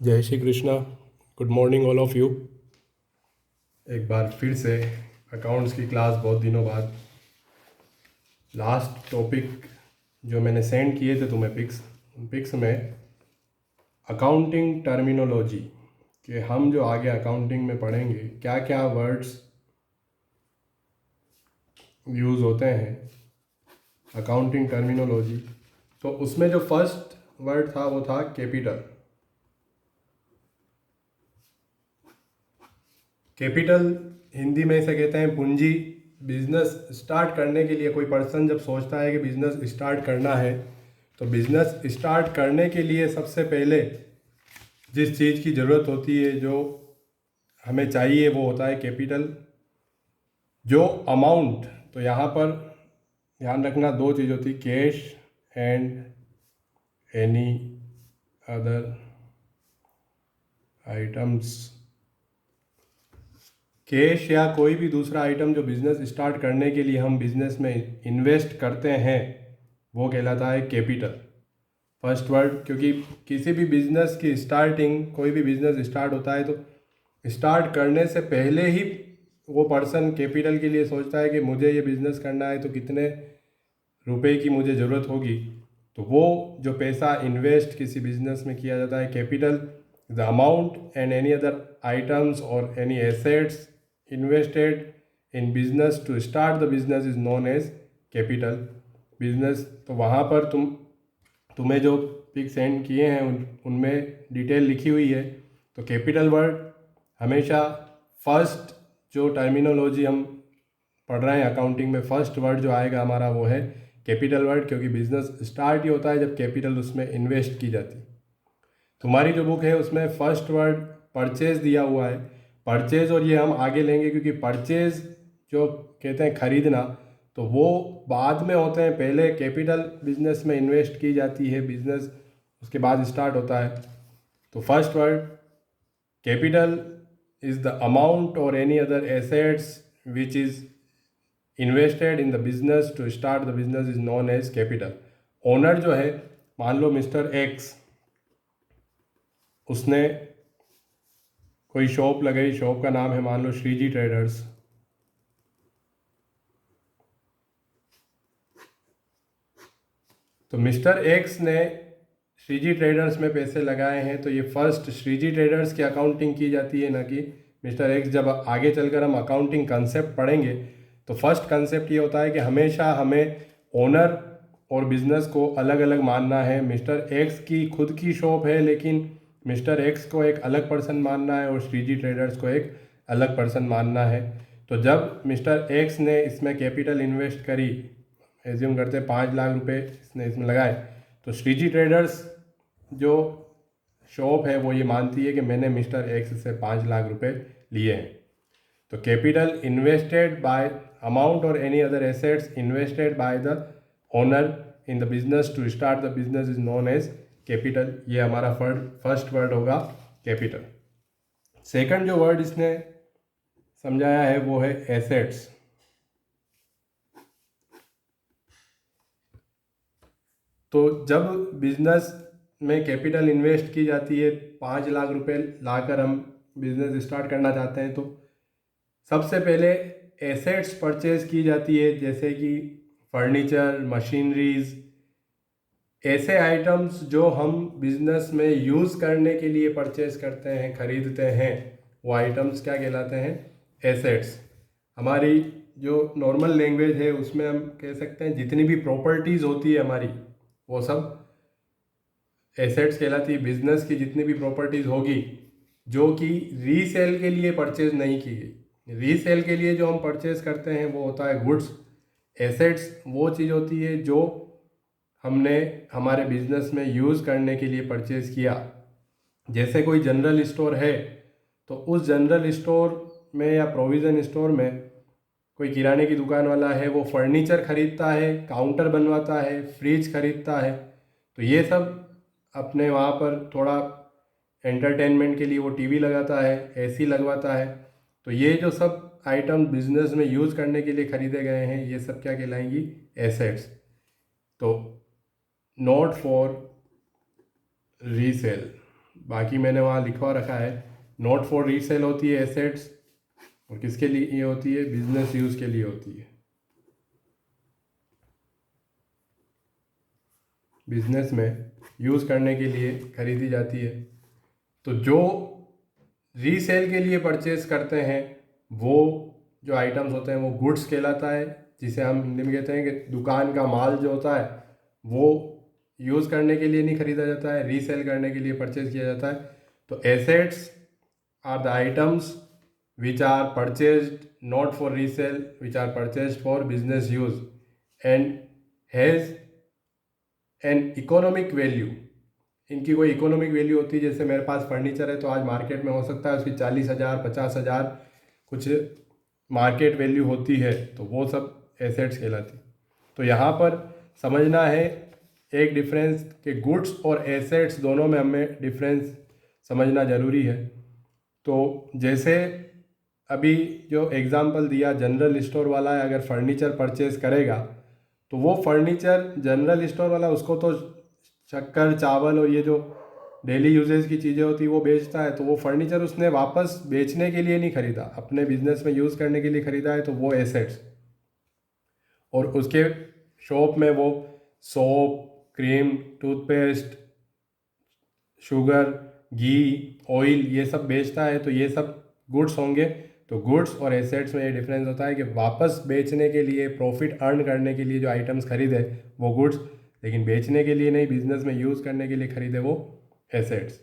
जय Shri Krishna. Good morning all of you. एक बार फिर से अकाउंट्स की क्लास बहुत दिनों बाद। लास्ट टॉपिक जो मैंने सेंड किए थे तुम्हें पिक्स, उन पिक्स में अकाउंटिंग टर्मिनोलॉजी कि हम जो आगे अकाउंटिंग में पढ़ेंगे क्या क्या वर्ड्स यूज़ होते हैं अकाउंटिंग टर्मिनोलॉजी। तो उसमें जो फर्स्ट वर्ड था वो था कैपिटल। कैपिटल हिंदी में इसे कहते हैं पूंजी। बिजनेस स्टार्ट करने के लिए कोई पर्सन जब सोचता है कि बिजनेस स्टार्ट करना है तो बिजनेस स्टार्ट करने के लिए सबसे पहले जिस चीज़ की ज़रूरत होती है, जो हमें चाहिए, वो होता है कैपिटल। जो अमाउंट, तो यहाँ पर ध्यान रखना दो चीज़ होती, cash and any other items. Cash या कोई भी दूसरा आइटम जो बिज़नेस स्टार्ट करने के लिए हम बिज़नेस में इन्वेस्ट करते हैं वो कहलाता है कैपिटल। फर्स्ट वर्ड, क्योंकि किसी भी बिज़नेस की स्टार्टिंग, कोई भी बिज़नेस स्टार्ट होता है तो स्टार्ट करने से पहले ही वो पर्सन कैपिटल के लिए सोचता है कि मुझे ये बिज़नेस करना है तो कितने रुपए की मुझे ज़रूरत होगी। तो वो जो पैसा इन्वेस्ट किसी बिज़नेस में किया जाता है, capital, the amount and any other items और any assets invested in business to start the business is known as capital. Business, तो वहाँ पर तुम्हें जो पिक सेंड किए हैं उनमें डिटेल लिखी हुई है। तो कैपिटल वर्ड हमेशा फर्स्ट, जो टर्मिनोलॉजी हम पढ़ रहे हैं अकाउंटिंग में, फर्स्ट वर्ड जो आएगा हमारा वो है कैपिटल वर्ड, क्योंकि बिजनेस स्टार्ट ही होता है जब कैपिटल उसमें इन्वेस्ट की जाती। तुम्हारी जो बुक है उसमें फर्स्ट वर्ड परचेज दिया हुआ है। परचेज, और ये हम आगे लेंगे क्योंकि परचेज जो कहते हैं खरीदना, तो वो बाद में होते हैं। पहले कैपिटल बिजनेस में इन्वेस्ट की जाती है, बिजनेस उसके बाद स्टार्ट होता है। तो first word capital is the amount और any other assets which is invested in the business to start the business is known as capital. Owner जो है, मान लो मिस्टर एक्स, उसने कोई शॉप लगाई, शॉप का नाम है मान लो श्रीजी ट्रेडर्स। तो मिस्टर एक्स ने श्रीजी ट्रेडर्स में पैसे लगाए हैं, तो ये फर्स्ट श्रीजी ट्रेडर्स की अकाउंटिंग की जाती है, ना कि मिस्टर एक्स। जब आगे चलकर हम अकाउंटिंग कंसेप्ट पढ़ेंगे तो फर्स्ट कंसेप्ट ये होता है कि हमेशा हमें ओनर और बिजनेस को अलग अलग मानना है। मिस्टर एक्स की खुद की शॉप है, लेकिन मिस्टर एक्स को एक अलग पर्सन मानना है और श्रीजी ट्रेडर्स को एक अलग पर्सन मानना है। तो जब मिस्टर एक्स ने इसमें कैपिटल इन्वेस्ट करी, एज्यूम करते हैं 5 लाख रुपए इसने इसमें लगाए, तो श्रीजी ट्रेडर्स जो शॉप है वो ये मानती है कि मैंने मिस्टर एक्स से 5 लाख रुपए लिए हैं। तो कैपिटल इन्वेस्टेड बाय अमाउंट और any other assets invested by the owner in the business to start the business is known as capital. ये हमारा फर्स्ट वर्ड होगा कैपिटल। सेकंड जो वर्ड इसने समझाया है वो है एसेट्स। तो जब बिजनेस में कैपिटल इन्वेस्ट की जाती है, 5 लाख रुपए लाकर हम बिजनेस स्टार्ट करना चाहते हैं, तो सबसे पहले एसेट्स परचेज की जाती है, जैसे कि फर्नीचर, मशीनरीज, ऐसे आइटम्स जो हम बिजनेस में यूज़ करने के लिए परचेज करते हैं, खरीदते हैं, वो आइटम्स क्या कहलाते हैं? एसेट्स। हमारी जो नॉर्मल लैंग्वेज है उसमें हम कह सकते हैं जितनी भी प्रॉपर्टीज़ होती है हमारी, वो सब एसेट्स कहलाती है। बिजनेस की जितनी भी प्रॉपर्टीज़ होगी जो कि रीसेल के लिए परचेज नहीं की गई, रीसेल के लिए जो हम परचेज करते हैं वो होता है गुड्स। एसेट्स वो चीज़ होती है जो हमने हमारे बिजनेस में यूज़ करने के लिए परचेज किया। जैसे कोई जनरल स्टोर है, तो उस जनरल स्टोर में या प्रोविज़न स्टोर में कोई किराने की दुकान वाला है, वो फर्नीचर खरीदता है, काउंटर बनवाता है, फ्रिज खरीदता है। तो ये सब अपने वहाँ पर थोड़ा एंटरटेनमेंट के लिए वो टीवी लगाता है, एसी लगवाता है। तो ये जो सब आइटम बिजनेस में यूज़ करने के लिए खरीदे गए हैं, ये सब क्या कहलाएंगी? एसेट्स। तो नॉट फॉर रीसेल, बाकी मैंने वहाँ लिखवा रखा है, नॉट फॉर रीसेल होती है एसेट्स, और किसके लिए ये होती है, बिजनेस यूज़ के लिए होती है, बिजनेस में यूज़ करने के लिए खरीदी जाती है। तो जो रीसेल के लिए परचेज करते हैं वो जो आइटम्स होते हैं वो गुड्स कहलाता है, जिसे हम हिंदी में कहते हैं कि दुकान का माल जो होता है वो यूज़ करने के लिए नहीं खरीदा जाता है, रीसेल करने के लिए परचेज किया जाता है। तो assets are the items which are purchased not for resale, which are purchased for business use and has an economic value। इनकी कोई इकोनॉमिक वैल्यू होती है, जैसे मेरे पास फर्नीचर है तो आज मार्केट में हो सकता है उसकी 40,000 50,000 कुछ मार्केट वैल्यू होती है, तो वो सब एसेट्स कहलाती। तो यहाँ पर समझना है एक डिफरेंस कि गुड्स और एसेट्स दोनों में हमें डिफरेंस समझना ज़रूरी है। तो जैसे अभी जो एग्ज़ाम्पल दिया, जनरल स्टोर वाला है अगर फर्नीचर परचेज करेगा तो वो फर्नीचर जनरल स्टोर वाला उसको तो शक्कर चावल और ये जो डेली यूजेस की चीज़ें होती है वो बेचता है, तो वो फर्नीचर उसने वापस बेचने के लिए नहीं खरीदा, अपने बिजनेस में यूज़ करने के लिए खरीदा है, तो वो एसेट्स। और उसके शॉप में वो सोप, क्रीम, टूथपेस्ट, शुगर, घी, ऑयल ये सब बेचता है, तो ये सब गुड्स होंगे। तो गुड्स और एसेट्स में ये डिफरेंस होता है कि वापस बेचने के लिए, प्रॉफिट अर्न करने के लिए जो आइटम्स खरीदे वो गुड्स, लेकिन बेचने के लिए नहीं, बिजनेस में यूज़ करने के लिए खरीदे वो एसेट्स।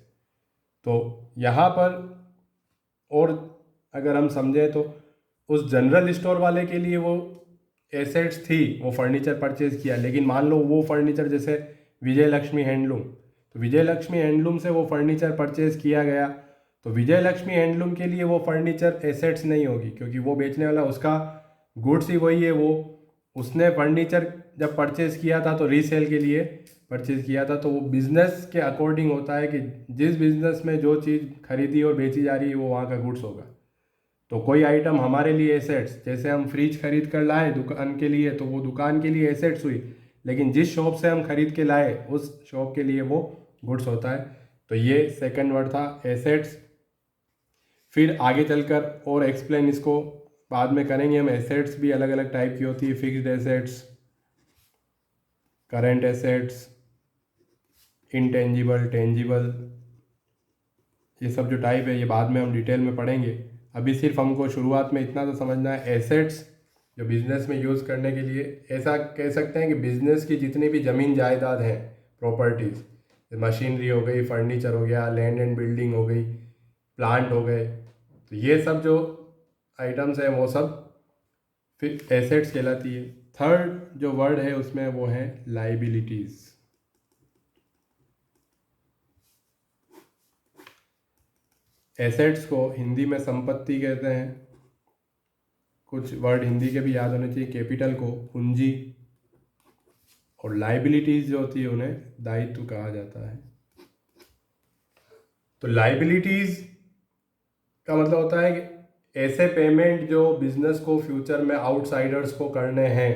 तो यहाँ पर और अगर हम समझें तो उस जनरल स्टोर वाले के लिए वो एसेट्स थी, वो फर्नीचर परचेज़ किया, लेकिन मान लो वो फर्नीचर जैसे विजय लक्ष्मी हैंडलूम, तो विजय लक्ष्मी हैंडलूम से वो फर्नीचर परचेज़ किया गया, तो विजय लक्ष्मी हैंडलूम के लिए वो फर्नीचर एसेट्स नहीं होगी, क्योंकि वो बेचने वाला उसका गुड्स ही वही है। वो उसने फर्नीचर जब परचेज़ किया था तो रीसेल के लिए परचेज़ किया था, तो वो बिज़नेस के अकॉर्डिंग होता है कि जिस बिज़नेस में जो चीज़ खरीदी और बेची जा रही है वो वहाँ का गुड्स होगा। तो कोई आइटम हमारे लिए एसेट्स, जैसे हम फ्रिज खरीद कर लाए दुकान के लिए, तो वो दुकान के लिए एसेट्स हुई, लेकिन जिस शॉप से हम खरीद के लाए उस शॉप के लिए वो गुड्स होता है। तो ये सेकंड वर्ड था एसेट्स। फिर आगे चलकर और एक्सप्लेन इसको बाद में करेंगे हम। एसेट्स भी अलग अलग टाइप की होती है, fixed assets, current assets, intangible, tangible, ये सब जो टाइप है ये बाद में हम डिटेल में पढ़ेंगे। अभी सिर्फ हमको शुरुआत में इतना तो समझना है, एसेट्स जो बिज़नेस में यूज़ करने के लिए, ऐसा कह सकते हैं कि बिज़नेस की जितनी भी ज़मीन जायदाद हैं, प्रॉपर्टीज़, मशीनरी हो गई, फर्नीचर हो गया, लैंड एंड बिल्डिंग हो गई, प्लांट हो गए, तो ये सब जो आइटम्स हैं वो सब फिर एसेट्स कहलाती है। थर्ड जो वर्ड है उसमें वो है लाइबिलिटीज़। एसेट्स को हिंदी में संपत्ति कहते हैं, कुछ वर्ड हिंदी के भी याद होने चाहिए, कैपिटल को पूंजी, और लाइबिलिटीज़ जो होती है उन्हें दायित्व कहा जाता है। तो लाइबिलिटीज़ का मतलब होता है कि ऐसे पेमेंट जो बिजनेस को फ्यूचर में आउटसाइडर्स को करने हैं,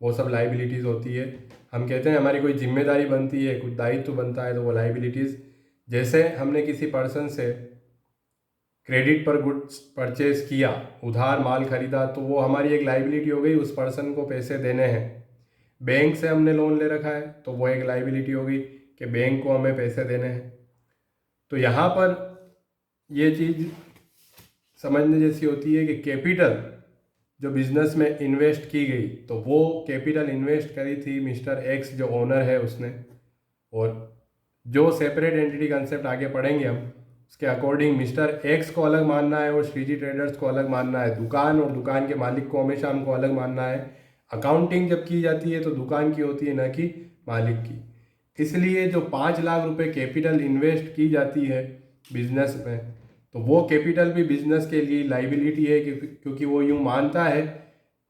वो सब लाइबिलिटीज़ होती है। हम कहते हैं हमारी कोई जिम्मेदारी बनती है, कुछ दायित्व बनता है, तो वो लाइबिलिटीज़। जैसे हमने किसी पर्सन से क्रेडिट पर गुड्स परचेज किया, उधार माल खरीदा, तो वो हमारी एक लाइबिलिटी हो गई, उस पर्सन को पैसे देने हैं। बैंक से हमने लोन ले रखा है तो वो एक लाइबिलिटी होगी कि बैंक को हमें पैसे देने हैं। तो यहाँ पर ये चीज़ समझने जैसी होती है कि कैपिटल जो बिजनेस में इन्वेस्ट की गई, तो वो कैपिटल इन्वेस्ट करी थी मिस्टर एक्स जो ओनर है उसने, और जो सेपरेट एंटिटी कंसेप्ट आगे पढ़ेंगे हम, उसके अकॉर्डिंग मिस्टर एक्स को अलग मानना है और श्रीजी ट्रेडर्स को अलग मानना है। दुकान और दुकान के मालिक को हमेशा हमको अलग मानना है। अकाउंटिंग जब की जाती है तो दुकान की होती है, न कि मालिक की। इसलिए जो 5 लाख रुपए कैपिटल इन्वेस्ट की जाती है बिजनेस में, तो वो कैपिटल भी बिजनेस के लिए लाइबिलिटी है, क्योंकि वो यूँ मानता है,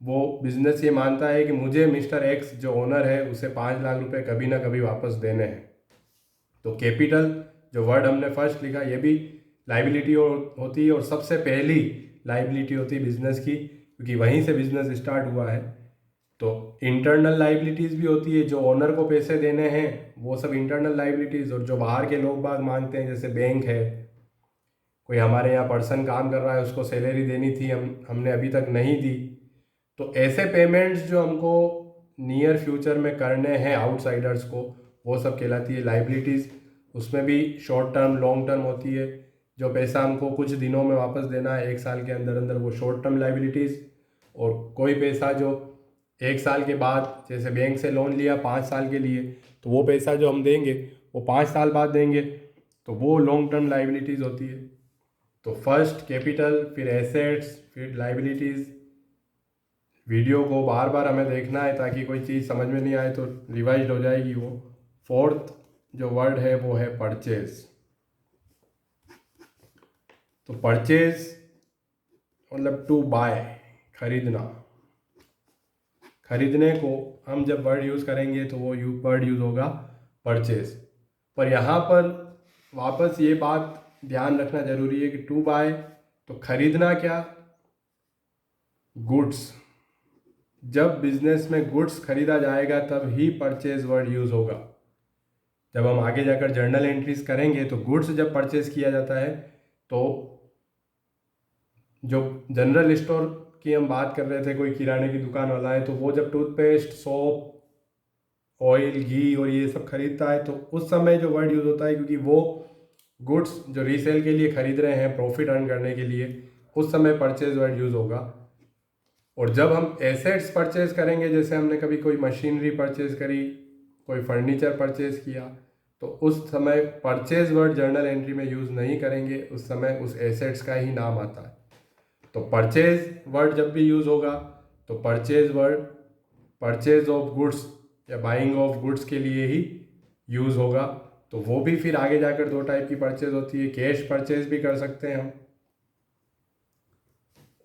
वो बिजनेस ये मानता है कि मुझे मिस्टर एक्स जो ओनर है उसे 5 लाख रुपए कभी ना कभी वापस देने हैं। तो कैपिटल जो वर्ड हमने फर्स्ट लिखा, ये भी लाइबिलिटी होती है, और सबसे पहली लाइबिलिटी होती है बिजनेस की, क्योंकि वहीं से बिजनेस स्टार्ट हुआ है। तो इंटरनल लाइबिलिटीज़ भी होती है, जो ओनर को पैसे देने हैं वो सब इंटरनल लाइबिलिटीज़, और जो बाहर के लोग बाग मांगते हैं जैसे बैंक है, कोई हमारे यहाँ पर्सन काम कर रहा है उसको सैलरी देनी थी, हमने अभी तक नहीं दी, तो ऐसे पेमेंट्स जो हमको नियर फ्यूचर में करने हैं आउटसाइडर्स को, वो सब कहलाती है लाइबिलिटीज़। उसमें भी शॉर्ट टर्म लॉन्ग टर्म होती है। जो पैसा हमको कुछ दिनों में वापस देना है 1 साल के अंदर अंदर, वो शॉर्ट टर्म लाइबिलिटीज़। और कोई पैसा जो 1 साल के बाद, जैसे बैंक से लोन लिया 5 साल के लिए, तो वो पैसा जो हम देंगे वो 5 साल बाद देंगे, तो वो लॉन्ग टर्म लाइबिलिटीज़ होती है। तो फर्स्ट कैपिटल, फिर एसेट्स, फिर लाइबिलिटीज़। वीडियो को बार बार हमें देखना है ताकि कोई चीज़ समझ में नहीं आए तो रिवाइज हो जाएगी वो। फोर्थ जो वर्ड है वो है परचेज। तो परचेज मतलब टू बाय, खरीदना। खरीदने को हम जब वर्ड यूज़ करेंगे तो वो वर्ड यूज़ होगा परचेज। पर यहाँ पर वापस ये बात ध्यान रखना ज़रूरी है कि टू बाय तो खरीदना क्या, गुड्स। जब बिजनेस में गुड्स खरीदा जाएगा तब ही परचेज वर्ड यूज़ होगा। जब हम आगे जाकर जर्नल एंट्रीज करेंगे तो गुड्स जब परचेज किया जाता है, तो जो जनरल स्टोर की हम बात कर रहे थे, कोई किराने की दुकान वाला है, तो वो जब टूथपेस्ट, सोप, ऑयल, घी और ये सब खरीदता है तो उस समय जो वर्ड यूज़ होता है, क्योंकि वो गुड्स जो रीसेल के लिए खरीद रहे हैं प्रॉफिट अर्न करने के लिए, उस समय परचेज वर्ड यूज़ होगा। और जब हम एसेट्स परचेज करेंगे, जैसे हमने कभी कोई मशीनरी परचेज करी, कोई फर्नीचर परचेज किया, तो उस समय परचेज वर्ड जर्नल एंट्री में यूज़ नहीं करेंगे, उस समय उस एसेट्स का ही नाम आता है। तो परचेज वर्ड जब भी यूज़ होगा तो purchase word purchase of goods या बाइंग ऑफ गुड्स के लिए ही यूज़ होगा। तो वो भी फिर आगे जाकर 2 टाइप की परचेज होती है। कैश परचेज भी कर सकते हैं हम,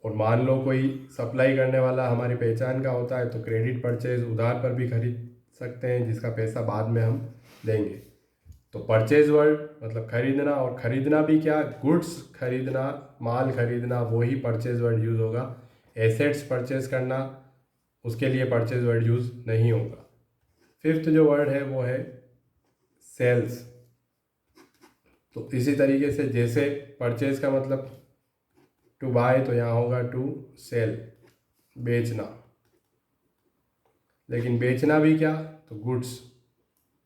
और मान लो कोई सप्लाई करने वाला हमारी पहचान का होता है तो क्रेडिट परचेज, उधार पर भी खरीद सकते हैं जिसका पैसा बाद में हम देंगे। तो परचेज वर्ड मतलब खरीदना, और खरीदना भी क्या, गुड्स खरीदना, माल खरीदना, वो ही परचेज वर्ड यूज़ होगा। एसेट्स परचेज करना, उसके लिए परचेज वर्ड यूज़ नहीं होगा। फिफ्थ जो वर्ड है वो है सेल्स। तो इसी तरीके से जैसे परचेज का मतलब टू बाय, तो यहाँ होगा टू सेल, बेचना। लेकिन बेचना भी क्या, तो गुड्स।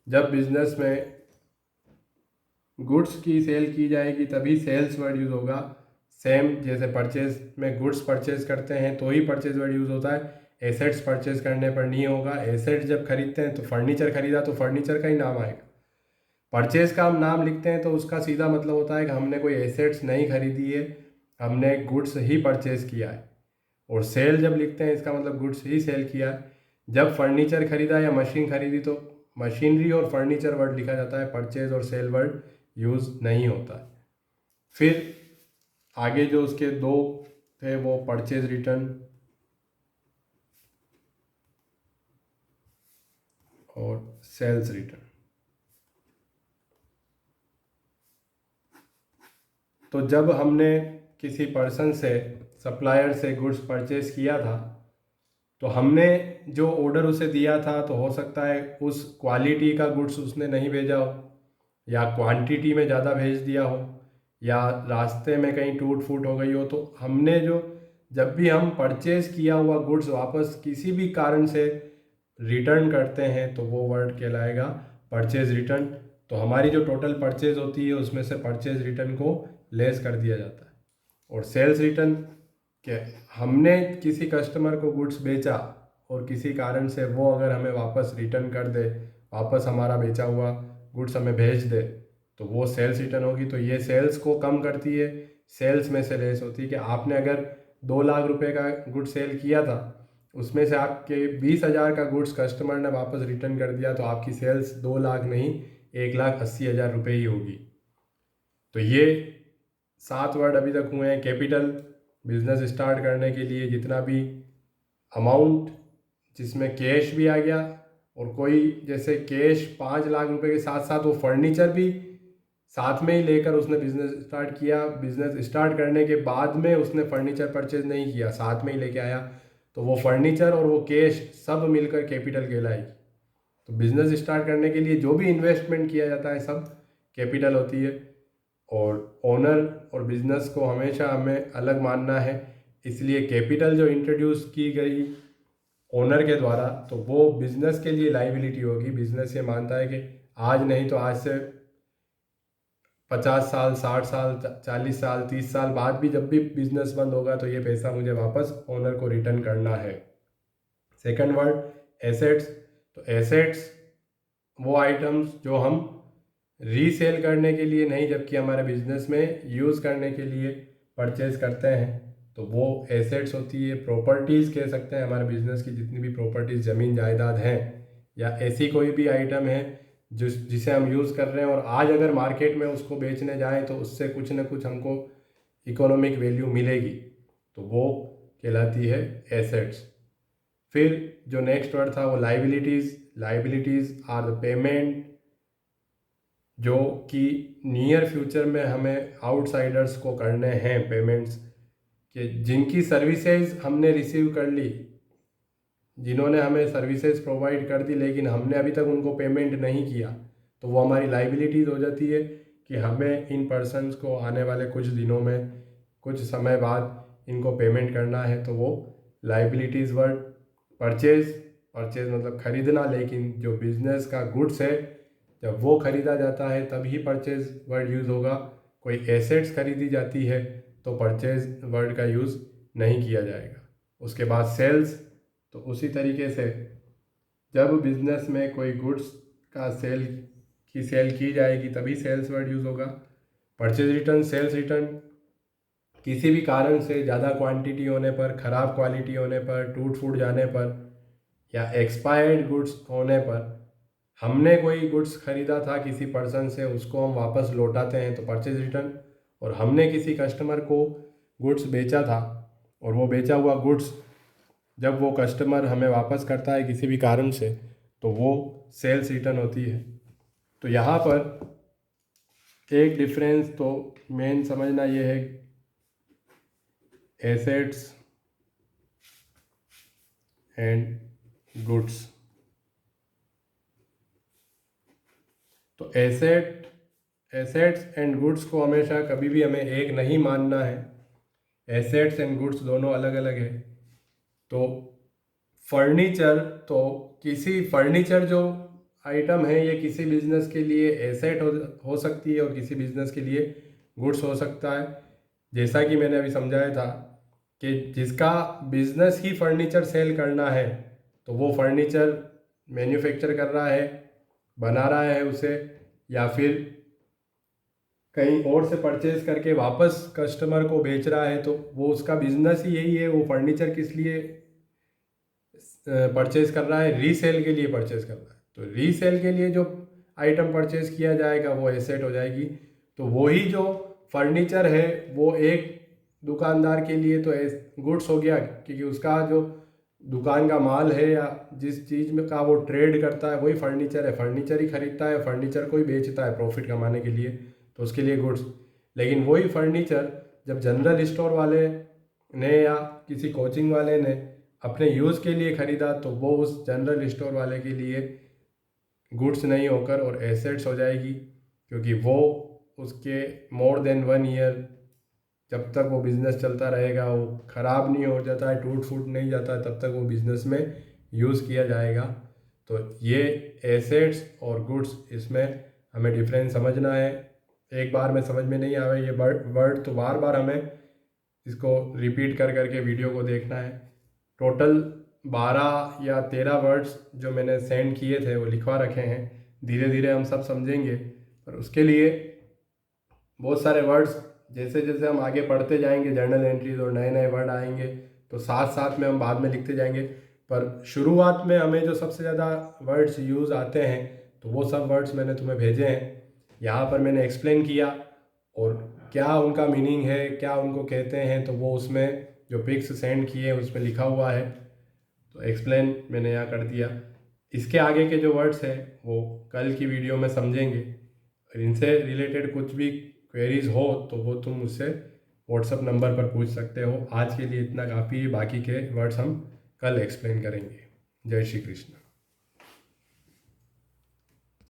जब बिजनेस में गुड्स की सेल की जाएगी तभी सेल्स वर्ड यूज़ होगा। सेम जैसे परचेज में गुड्स परचेज करते हैं तो ही परचेज वर्ड यूज़ होता है, एसेट्स परचेज करने पर नहीं होगा। एसेट्स जब खरीदते हैं तो फर्नीचर खरीदा तो फर्नीचर का ही नाम आएगा। परचेज का हम नाम लिखते हैं तो उसका सीधा मतलब होता है कि हमने कोई एसेट्स नहीं खरीदी है, हमने गुड्स ही परचेज किया है। और सेल जब लिखते हैं इसका मतलब गुड्स ही सेल किया है। जब फर्नीचर खरीदा या मशीन खरीदी तो मशीनरी और फर्नीचर वर्ड लिखा जाता है, परचेज और सेल वर्ड यूज़ नहीं होता है। फिर आगे जो उसके 2 थे वो परचेज रिटर्न और सेल्स रिटर्न। तो जब हमने किसी पर्सन से, सप्लायर से गुड्स परचेज किया था, तो हमने जो ऑर्डर उसे दिया था तो हो सकता है उस क्वालिटी का गुड्स उसने नहीं भेजा हो, या क्वांटिटी में ज़्यादा भेज दिया हो, या रास्ते में कहीं टूट फूट हो गई हो। तो हमने जो, जब भी हम परचेज किया हुआ गुड्स वापस किसी भी कारण से रिटर्न करते हैं तो वो वर्ड कहलाएगा परचेज रिटर्न। तो हमारी जो टोटल परचेज होती है उसमें से परचेज रिटर्न को लेस कर दिया जाता है। और सेल्स रिटर्न के, हमने किसी कस्टमर को गुड्स बेचा और किसी कारण से वो अगर हमें वापस रिटर्न कर दे, वापस हमारा बेचा हुआ गुड्स हमें भेज दे, तो वो सेल्स रिटर्न होगी। तो ये सेल्स को कम करती है, सेल्स में से लेस होती है। कि आपने अगर 2 लाख रुपए का गुड सेल किया था, उसमें से आपके 20,000 का गुड्स कस्टमर ने वापस रिटर्न कर दिया, तो आपकी सेल्स 2 लाख नहीं 1,80,000 रुपये ही होगी। तो ये 7 वर्ड अभी तक हुए हैं। कैपिटल, बिजनेस स्टार्ट करने के लिए जितना भी अमाउंट जिसमें कैश भी आ गया, और कोई जैसे कैश 5 लाख रुपए के साथ साथ वो फर्नीचर भी साथ में ही लेकर उसने बिज़नेस स्टार्ट किया। बिज़नेस स्टार्ट करने के बाद में उसने फर्नीचर परचेज नहीं किया, साथ में ही लेके आया, तो वो फर्नीचर और वो कैश सब मिलकर कैपिटल कहलाएगी। तो बिज़नेस स्टार्ट करने के लिए जो भी इन्वेस्टमेंट किया जाता है सब कैपिटल होती है। और ओनर और बिज़नेस को हमेशा हमें अलग मानना है, इसलिए कैपिटल जो इंट्रोड्यूस की गई ओनर के द्वारा तो वो बिज़नेस के लिए लाइबिलिटी होगी। बिज़नेस ये मानता है कि आज नहीं तो आज से 50 साल, 60 साल, 40 साल, 30 साल बाद भी जब भी बिजनेस बंद होगा तो ये पैसा मुझे वापस ओनर को रिटर्न करना है। Second word assets. तो एसेट्स वो आइटम्स जो हम रीसेल करने के लिए नहीं जबकि हमारे बिजनेस में यूज़ करने के लिए परचेज करते हैं तो वो एसेट्स होती है। प्रॉपर्टीज़ कह सकते हैं, हमारे बिजनेस की जितनी भी प्रॉपर्टीज़, ज़मीन जायदाद हैं या ऐसी कोई भी आइटम है जिसे हम यूज़ कर रहे हैं और आज अगर मार्केट में उसको बेचने जाएं तो उससे कुछ ना कुछ हमको इकोनॉमिक वैल्यू मिलेगी, तो वो कहलाती है एसेट्स। फिर जो नेक्स्ट वर्ड था वो liabilities. Liabilities are the payment जो कि नियर फ्यूचर में हमें आउटसाइडर्स को करने हैं पेमेंट्स, कि जिनकी सर्विसेज हमने रिसीव कर ली, जिन्होंने हमें सर्विसेज प्रोवाइड कर दी लेकिन हमने अभी तक उनको पेमेंट नहीं किया, तो वो हमारी लाइबिलिटीज़ हो जाती है कि हमें इन पर्सनस को आने वाले कुछ दिनों में, कुछ समय बाद इनको पेमेंट करना है, तो वो लाइबिलिटीज़ वर्ड। परचेज। परचेज मतलब खरीदना, लेकिन जो बिज़नेस का गुड्स है जब वो खरीदा जाता है तभी परचेज वर्ड यूज़ होगा। कोई एसेट्स खरीदी जाती है तो परचेज वर्ड का यूज़ नहीं किया जाएगा। उसके बाद सेल्स। तो उसी तरीके से जब बिज़नेस में कोई गुड्स का सेल की जाएगी तभी सेल्स वर्ड यूज़ होगा। परचेज रिटर्न, सेल्स रिटर्न किसी भी कारण से ज़्यादा क्वांटिटी होने पर, ख़राब क्वालिटी होने पर, टूट फूट जाने पर या एक्सपायर्ड गुड्स होने पर, हमने कोई गुड्स खरीदा था किसी पर्सन से, उसको हम वापस लौटाते हैं तो परचेज रिटर्न। और हमने किसी कस्टमर को गुड्स बेचा था और वो बेचा हुआ गुड्स जब वो कस्टमर हमें वापस करता है किसी भी कारण से तो वो सेल्स रिटर्न होती है। तो यहाँ पर एक डिफरेंस तो मेन समझना ये है, एसेट्स एंड गुड्स। तो एसेट्स एंड गुड्स को हमेशा कभी भी हमें एक नहीं मानना है। एसेट्स एंड गुड्स दोनों अलग अलग है। तो फर्नीचर, तो किसी फर्नीचर जो आइटम है ये किसी बिजनेस के लिए एसेट हो सकती है और किसी बिजनेस के लिए गुड्स हो सकता है। जैसा कि मैंने अभी समझाया था कि जिसका बिजनेस ही फर्नीचर सेल करना है तो वो फर्नीचर मैन्युफैक्चर कर रहा है, बना रहा है उसे, या फिर कहीं और से परचेज करके वापस कस्टमर को बेच रहा है, तो वो उसका बिजनेस ही यही है। वो फर्नीचर किस लिए परचेज कर रहा है? रीसेल के लिए परचेज कर रहा है। तो रीसेल के लिए जो आइटम परचेज किया जाएगा वो एसेट हो जाएगी। तो वही जो फर्नीचर है वो एक दुकानदार के लिए तो गुड्स हो गया, क्योंकि उसका जो दुकान का माल है या जिस चीज़ में का वो ट्रेड करता है वही फर्नीचर है, फर्नीचर ही खरीदता है, फर्नीचर को ही बेचता है प्रॉफिट कमाने के लिए, तो उसके लिए गुड्स। लेकिन वही फर्नीचर जब जनरल स्टोर वाले ने या किसी कोचिंग वाले ने अपने यूज़ के लिए ख़रीदा तो वो उस जनरल स्टोर वाले के लिए गुड्स नहीं होकर और एसेट्स हो जाएगी, क्योंकि वो उसके मोर देन 1 ईयर जब तक वो बिज़नेस चलता रहेगा, वो ख़राब नहीं हो जाता है, टूट फूट नहीं जाता है, तब तक वो बिज़नेस में यूज़ किया जाएगा। तो ये एसेट्स और गुड्स, इसमें हमें डिफरेंस समझना है। एक बार में समझ में नहीं आवे ये वर्ड तो बार बार हमें इसको रिपीट कर करके वीडियो को देखना है। टोटल 12 या 13 वर्ड्स जो मैंने सेंड किए थे वो लिखवा रखे हैं, धीरे धीरे हम सब समझेंगे। पर उसके लिए बहुत सारे वर्ड्स जैसे जैसे हम आगे पढ़ते जाएंगे, जर्नल एंट्रीज और नए नए वर्ड आएंगे तो साथ साथ में हम बाद में लिखते जाएंगे। पर शुरुआत में हमें जो सबसे ज़्यादा वर्ड्स यूज़ आते हैं तो वो सब वर्ड्स मैंने तुम्हें भेजे हैं। यहाँ पर मैंने एक्सप्लेन किया और क्या उनका मीनिंग है, क्या उनको कहते हैं, तो वो उसमें जो पिक्स सेंड किए उसमें लिखा हुआ है, तो एक्सप्लेन मैंने यहाँ कर दिया। इसके आगे के जो वर्ड्स हैं वो कल की वीडियो में समझेंगे। और इनसे रिलेटेड कुछ भी क्वेरीज हो तो वो तुम मुझसे व्हाट्सअप नंबर पर पूछ सकते हो। आज के लिए इतना काफ़ी है, बाकी के वर्ड्स हम कल एक्सप्लेन करेंगे। जय श्री कृष्ण।